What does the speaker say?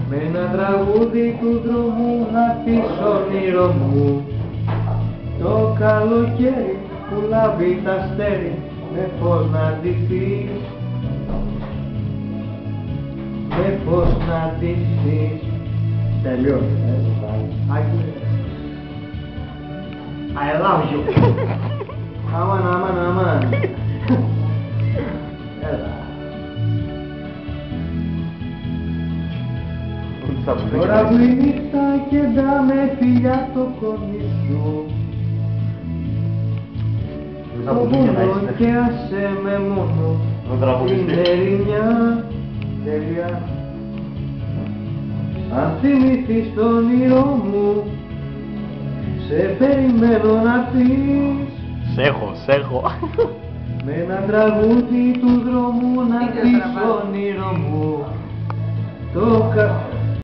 Με ένα τραγούδι του δρόμου να πεις όνειρο μου. Το καλοκαίρι που λάβει τα αστέρι, με πώς να ντυθείς, με πώς να ντυθείς. Τελειώνει. I love you. Αμάν. Έλα. Τώρα που η νύχτα κεντά με φιλιά το κορμί σου, το βουνό και άσε με μόνο την ερημιά τέλεια. Αν θυμηθείς το όνειρό μου, σε περιμένω να πεις. Σ' έχω. Με ένα τραγούδι του δρόμου να πεις όνειρο μου. Το